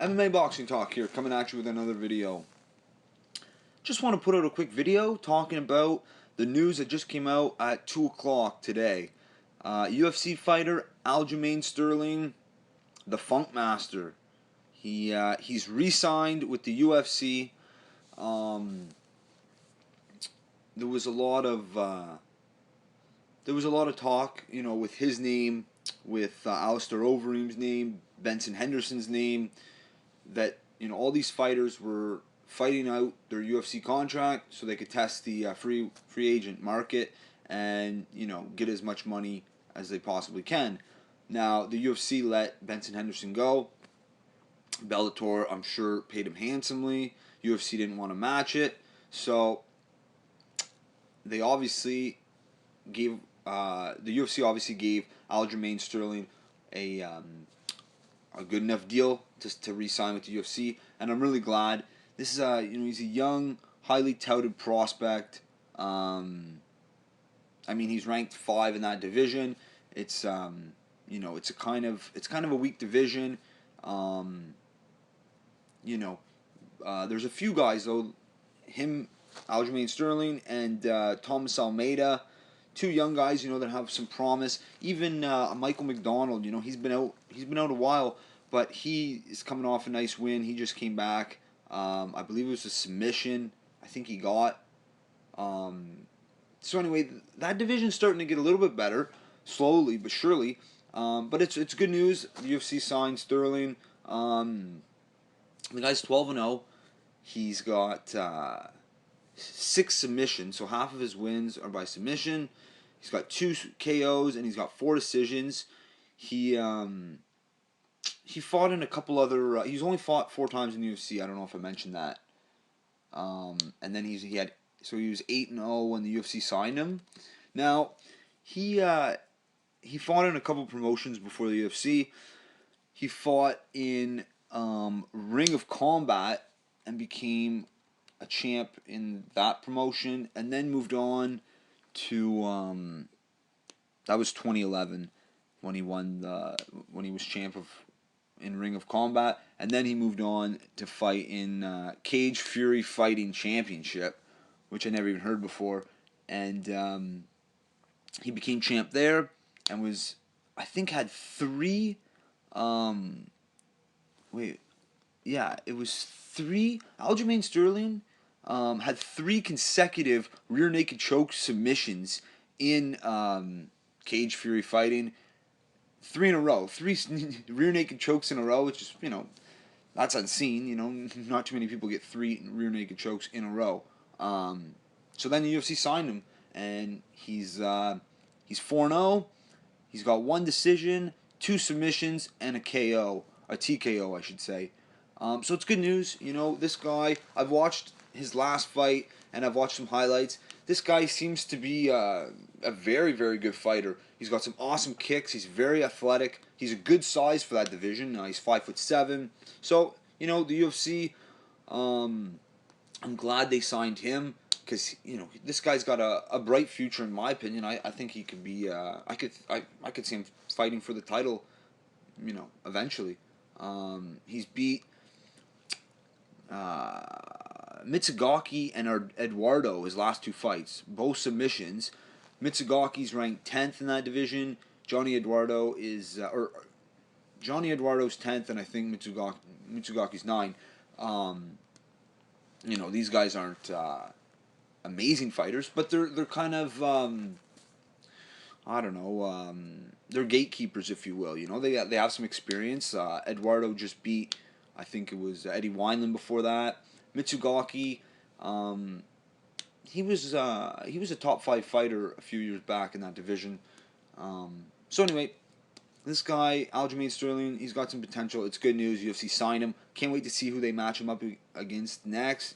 MMA Boxing Talk here, coming at you with another video. Just want to put out a quick video talking about the news that just came out at 2 o'clock today. UFC fighter Aljamain Sterling, the Funk Master. He's re-signed with the UFC. There was a lot of talk, with his name, with Alistair Overeem's name, Benson Henderson's name, that all these fighters were fighting out their UFC contract so they could test the free agent market and get as much money as they possibly can. Now the UFC let Benson Henderson go. Bellator, I'm sure, paid him handsomely. UFC didn't want to match it, so they obviously gave the UFC obviously gave Aljamain Sterling a good enough deal to re-sign with the UFC, and I'm really glad. This is he's a young, highly touted prospect. He's ranked 5 in that division. It's it's kind of a weak division. There's a few guys though. Him, Aljamain Sterling, and Thomas Almeida, two young guys, that have some promise. Even Michael McDonald, he's been out a while, but he is coming off a nice win. He just came back. I believe it was a submission. I think he got. So anyway, that division's starting to get a little bit better, slowly but surely. But it's good news. The UFC signed Sterling. The guy's 12-0. He's got 6 submissions, so half of his wins are by submission. He's got 2 KOs and he's got 4 decisions. He fought in a couple other. He's only fought 4 times in the UFC. I don't know if I mentioned that. And then he was 8-0 when the UFC signed him. Now he fought in a couple promotions before the UFC. He fought in Ring of Combat and became a champ in that promotion, and then moved on to that was 2011 when he was champ in Ring of Combat, and then he moved on to fight in Cage Fury Fighting Championship, which I never even heard before, and he became champ there and was, I think, had 3 it was 3. Aljamain Sterling had 3 consecutive rear naked choke submissions in Cage Fury Fighting. 3 in a row. 3 rear naked chokes in a row, which is, that's unseen. Not too many people get 3 rear naked chokes in a row. So then the UFC signed him, and he's 4-0. He's got 1 decision, 2 submissions, and a KO. A TKO, I should say. So it's good news. This guy, I've watched his last fight, and I've watched some highlights. This guy seems to be a very, very good fighter. He's got some awesome kicks. He's very athletic. He's a good size for that division. He's 5'7". So, the UFC, I'm glad they signed him, because, this guy's got a bright future, in my opinion. I think he could be, I could see him fighting for the title, eventually. He's beat Mitsugaki and Eduardo his last 2 fights, both submissions. Mitsugaki's ranked 10th in that division. Johnny Eduardo's 10th, and I think Mitsugaki's 9. These guys aren't amazing fighters, but they're kind of they're gatekeepers, if you will. They have some experience. Eduardo just beat, I think it was Eddie Wineland before that. Mitsugaki, he was a top 5 fighter a few years back in that division. So anyway, this guy Aljamain Sterling, he's got some potential. It's good news. UFC signed him. Can't wait to see who they match him up against next.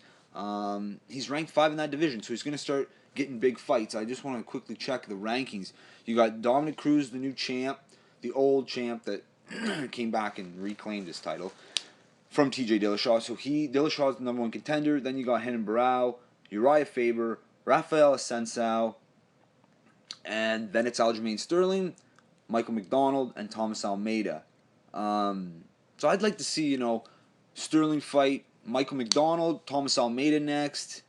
He's ranked 5 in that division, so he's going to start getting big fights. I just want to quickly check the rankings. You got Dominic Cruz, the new champ, the old champ that came back and reclaimed his title from TJ Dillashaw. So Dillashaw's the number 1 contender. Then you got Renan Barão, Uriah Faber, Rafael Assunção, and then it's Aljamain Sterling, Michael McDonald, and Thomas Almeida. So I'd like to see, Sterling fight Michael McDonald, Thomas Almeida next.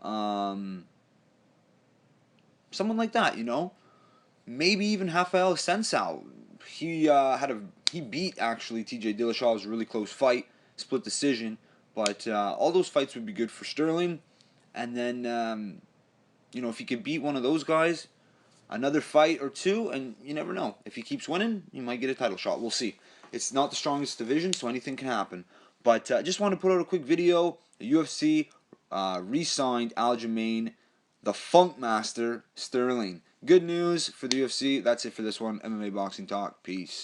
Someone like that, Maybe even Rafael Sensao. He beat actually T.J. Dillashaw. It was a really close fight, split decision. But all those fights would be good for Sterling. And then if he could beat one of those guys, another fight or two, and you never know. If he keeps winning, he might get a title shot. We'll see. It's not the strongest division, so anything can happen. But I just want to put out a quick video. The UFC re-signed Aljamain, the Funk Master Sterling. Good news for the UFC. That's it for this one. MMA Boxing Talk. Peace.